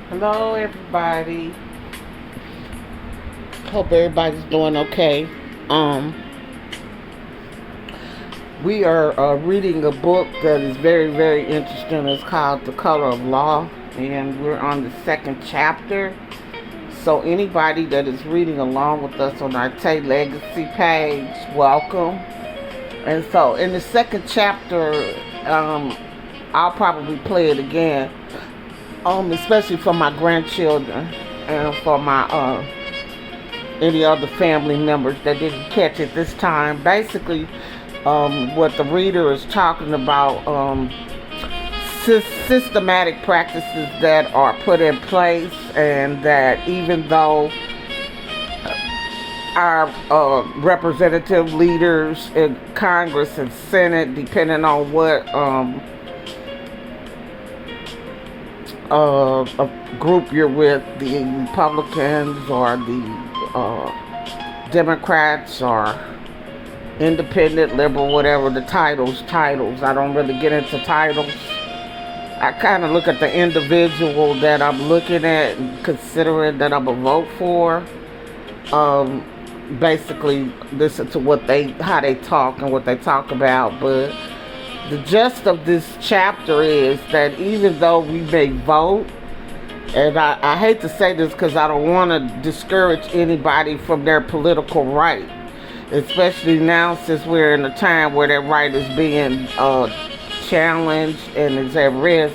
Hello, everybody. Hope everybody's doing okay. Um, we are reading a book that is very, very interesting. It's called The Color of Law, and we're on the second chapter. So, anybody that is reading along with us on our Tay Legacy page, welcome. And so, in the second chapter, I'll probably play it again, especially for my grandchildren and for my any other family members that didn't catch it this time. Basically, what the reader is talking about, systematic practices that are put in place, and that even though our representative leaders in Congress and Senate, depending on what a group you're with, the Republicans or the Democrats or independent, liberal, whatever the titles. I don't really get into titles. I kind of look at the individual that I'm looking at and considering that I'm a vote for. Basically, listen to how they talk and what they talk about. But the gist of this chapter is that even though we may vote, and I hate to say this because I don't want to discourage anybody from their political right, especially now since we're in a time where that right is being challenged and is at risk,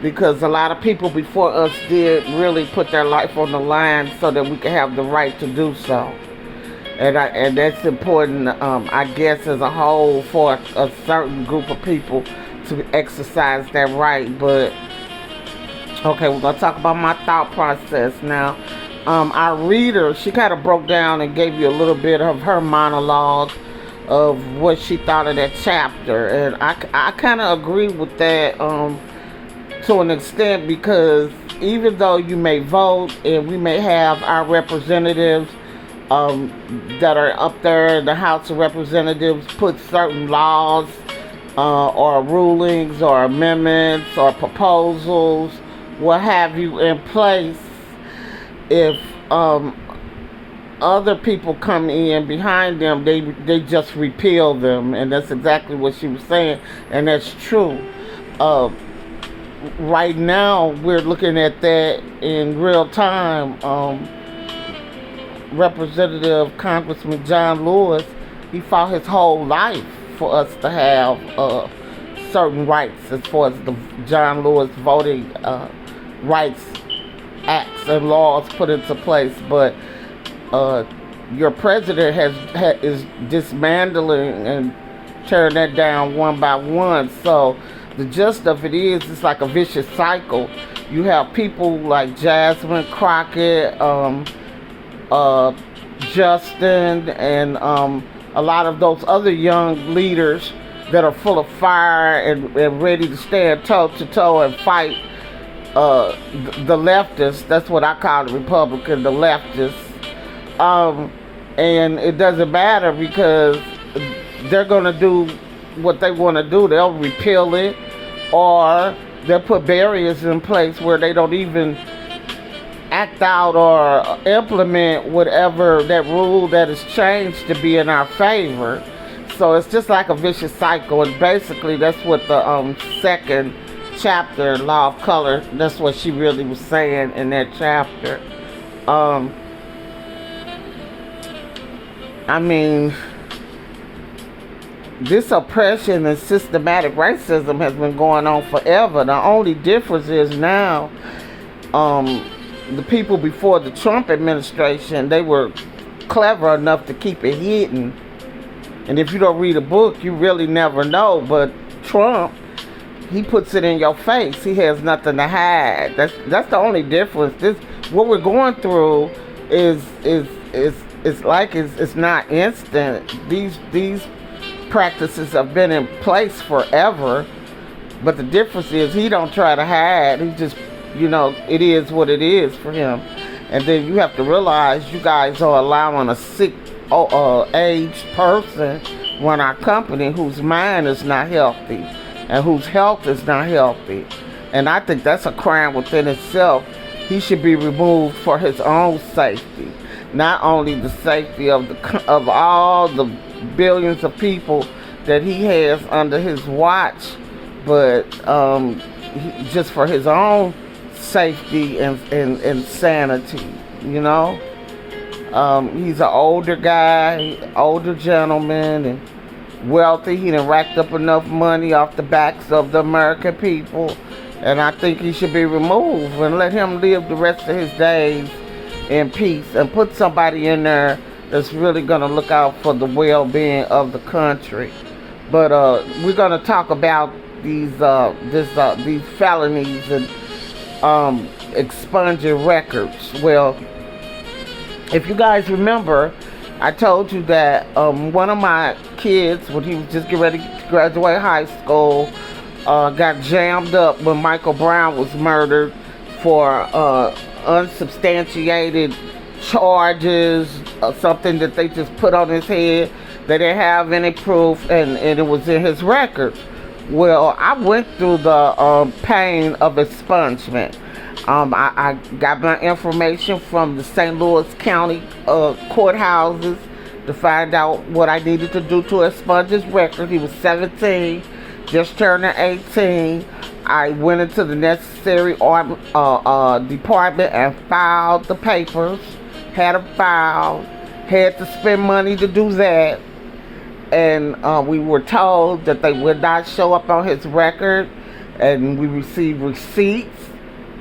because a lot of people before us did really put their life on the line so that we could have the right to do so. And that's important, I guess, as a whole for a certain group of people to exercise that right. But okay, we're gonna talk about my thought process now. Our reader, she kind of broke down and gave you a little bit of her monologue of what she thought of that chapter, and I kind of agree with that to an extent, because even though you may vote and we may have our representatives that are up there in the House of Representatives put certain laws or rulings or amendments or proposals, what have you, in place, if other people come in behind them, they just repeal them. And that's exactly what she was saying, and that's true. Right now we're looking at that in real time. Representative Congressman John Lewis, he fought his whole life for us to have certain rights as far as the John Lewis voting rights acts and laws put into place. But your president is dismantling and tearing that down one by one. So the gist of it is, it's like a vicious cycle. You have people like Jasmine Crockett, Justin, and a lot of those other young leaders that are full of fire and ready to stand toe to toe and fight the leftists. That's what I call the Republican, the leftists. And it doesn't matter, because they're going to do what they want to do. They'll repeal it, or they'll put barriers in place where they don't even act out or implement whatever that rule that is changed to be in our favor. So it's just like a vicious cycle, and basically that's what the second chapter, Law of Color, that's what she really was saying in that chapter. I mean, this oppression and systematic racism has been going on forever. The only difference is now, the people before the Trump administration, they were clever enough to keep it hidden. And if you don't read a book, you really never know. But Trump, he puts it in your face. He has nothing to hide. That's the only difference. What we're going through is it's not instant. These practices have been in place forever. But the difference is, he don't try to hide. He just, it is what it is for him. And then you have to realize, you guys are allowing a sick, aged person run our company whose mind is not healthy and whose health is not healthy. And I think that's a crime within itself. he should be removed for his own safety, not only the safety of of all the billions of people that he has under his watch, but just for his own safety and sanity, you know. He's an older guy, older gentleman, and wealthy. He done racked up enough money off the backs of the American people, and I think he should be removed and let him live the rest of his days in peace, and put somebody in there that's really gonna look out for the well-being of the country. But we're gonna talk about these felonies and expunging records. Well, if you guys remember, I told you that one of my kids, when he was just getting ready to graduate high school, got jammed up when Michael Brown was murdered for unsubstantiated charges, something that they just put on his head. They didn't have any proof, and it was in his records. Well, I went through the pain of expungement. I got my information from the St. Louis County courthouses to find out what I needed to do to expunge his record. He was 17, just turned 18. I went into the necessary department and filed the papers, had them filed, had to spend money to do that. And we were told that they would not show up on his record, and we received receipts,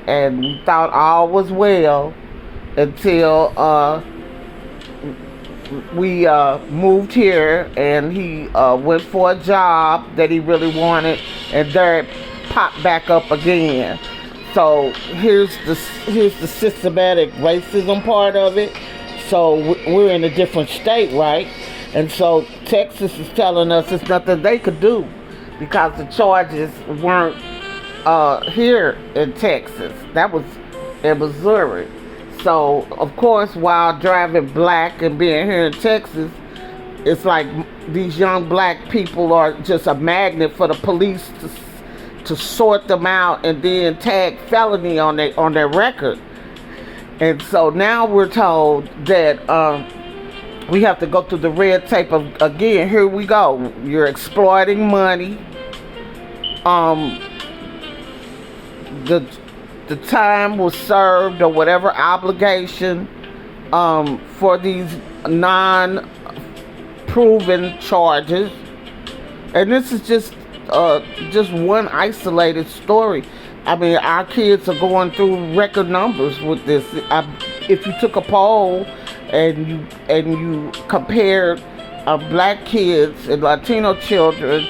and we thought all was well until we moved here, and he went for a job that he really wanted, and there it popped back up again. So here's the systematic racism part of it. So we're in a different state, right? And so Texas is telling us it's nothing they could do because the charges weren't here in Texas. That was in Missouri. So, of course, while driving black and being here in Texas, it's like these young black people are just a magnet for the police to sort them out and then tag felony on their record. And so now we're told that we have to go through the red tape of, again, here we go. You're exploiting money. The time was served or whatever obligation for these non-proven charges. And this is just one isolated story. I mean, our kids are going through record numbers with this. If you took a poll and you compared black kids and Latino children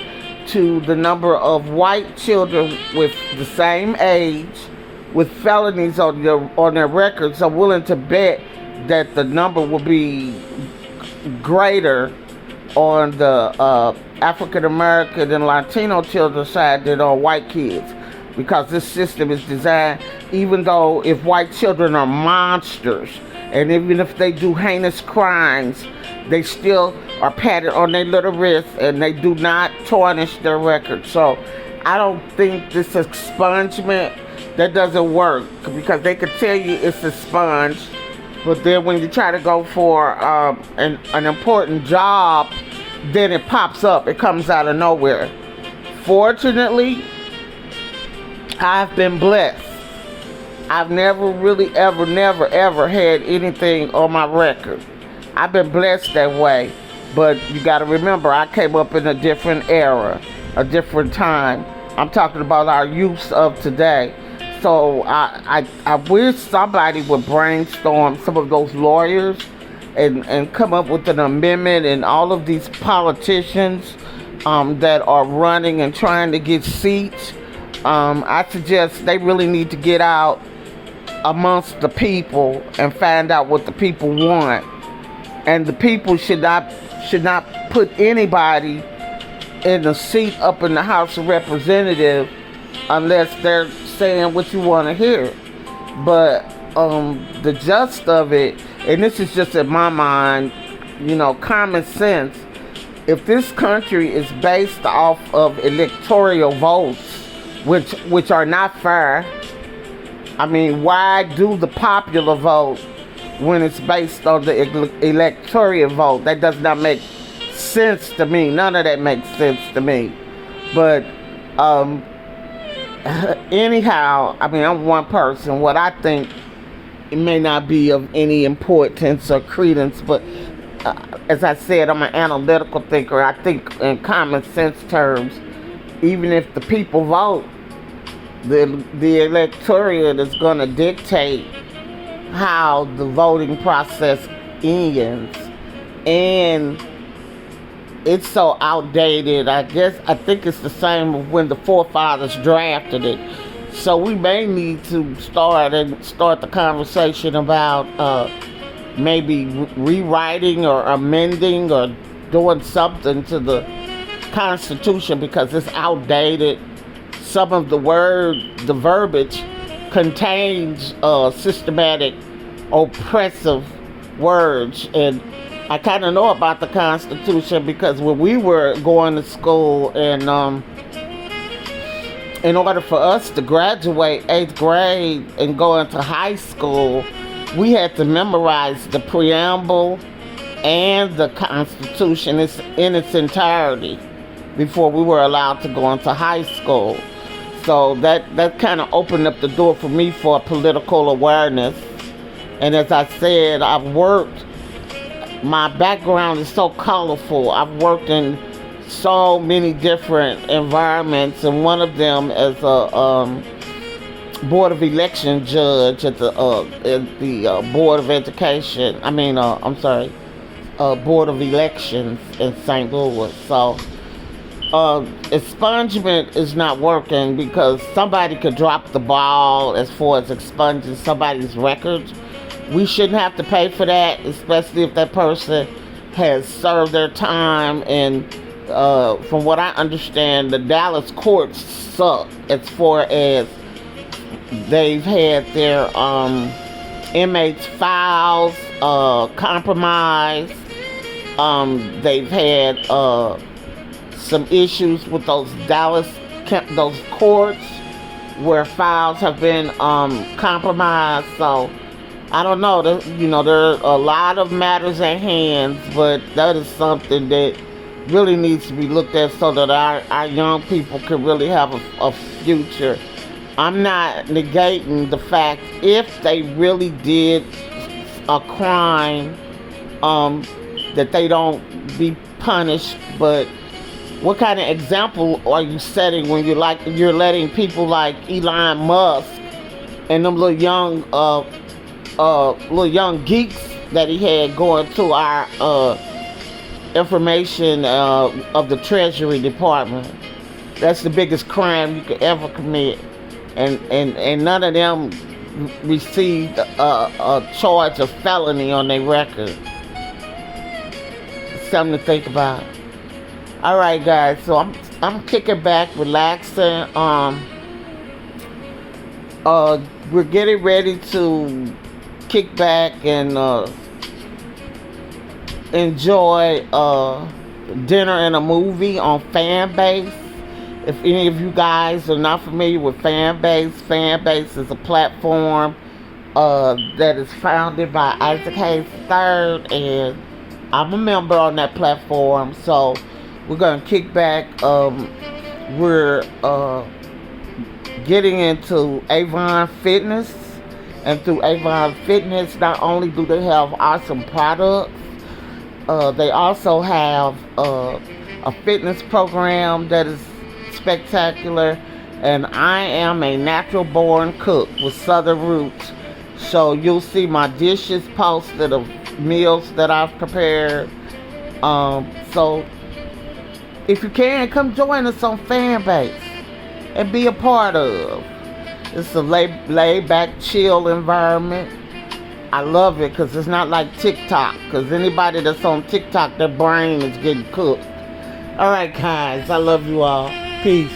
to the number of white children with the same age with felonies on their records, I'm willing to bet that the number will be greater on the African American and Latino children's side than on white kids, because this system is designed, even though if white children are monsters, and even if they do heinous crimes, they still are patted on their little wrists, and they do not tarnish their record. So I don't think this expungement, that doesn't work, because they could tell you it's expunged, but then when you try to go for an important job, then it pops up. It comes out of nowhere. Fortunately, I've been blessed. I've never really never ever had anything on my record. I've been blessed that way. But you got to remember, I came up in a different era, a different time. I'm talking about our youth of today. So I wish somebody would brainstorm, some of those lawyers, and come up with an amendment, and all of these politicians that are running and trying to get seats. I suggest they really need to get out amongst the people and find out what the people want. And the people should not put anybody in the seat up in the House of Representatives unless they're saying what you want to hear. But the gist of it, and this is just in my mind, common sense. If this country is based off of electoral votes, which are not fair, I mean, why do the popular vote when it's based on the electoral vote? That does not make sense to me. None of that makes sense to me. But anyhow, I mean, I'm one person. What I think, it may not be of any importance or credence, but as I said, I'm an analytical thinker. I think in common sense terms. Even if the people vote, the electorate is going to dictate how the voting process ends. And it's so outdated. I think it's the same as when the forefathers drafted it. So we may need to start the conversation about maybe rewriting or amending or doing something to the Constitution, because it's outdated. Some of the verbiage contains systematic, oppressive words. And I kind of know about the Constitution because when we were going to school, and in order for us to graduate 8th grade and go into high school, we had to memorize the preamble and the Constitution in its entirety before we were allowed to go into high school. So that kind of opened up the door for me for political awareness. And as I said, my background is so colorful. I've worked in so many different environments, and one of them as a Board of Election judge at the Board of Education. Board of Elections in St. Louis. So expungement is not working because somebody could drop the ball as far as expunging somebody's records. We shouldn't have to pay for that, especially if that person has served their time. And from what I understand, the Dallas courts suck as far as they've had their inmates' files compromised. They've had some issues with those courts where files have been compromised. So I don't know. There are a lot of matters at hand, but that is something that really needs to be looked at so that our young people can really have a future. I'm not negating the fact if they really did a crime, that they don't be punished. But what kind of example are you setting when you're letting people like Elon Musk and them little young geeks that he had going to our information of the Treasury Department? That's the biggest crime you could ever commit, and none of them received a charge of felony on their record. Something to think about. All right, guys. So I'm kicking back, relaxing. We're getting ready to kick back and enjoy dinner and a movie on Fanbase. If any of you guys are not familiar with Fanbase is a platform that is founded by Isaac Hayes III, and I'm a member on that platform. So we're gonna kick back. We're getting into Avon Fitness, and through Avon Fitness, not only do they have awesome products, they also have a fitness program that is spectacular. And I am a natural born cook with Southern roots, so you'll see my dishes posted of meals that I've prepared. So if you can, come join us on Fanbase and be a part of. It's a laid back, chill environment. I love it because it's not like TikTok, because anybody that's on TikTok, their brain is getting cooked. All right, guys, I love you all. Peace.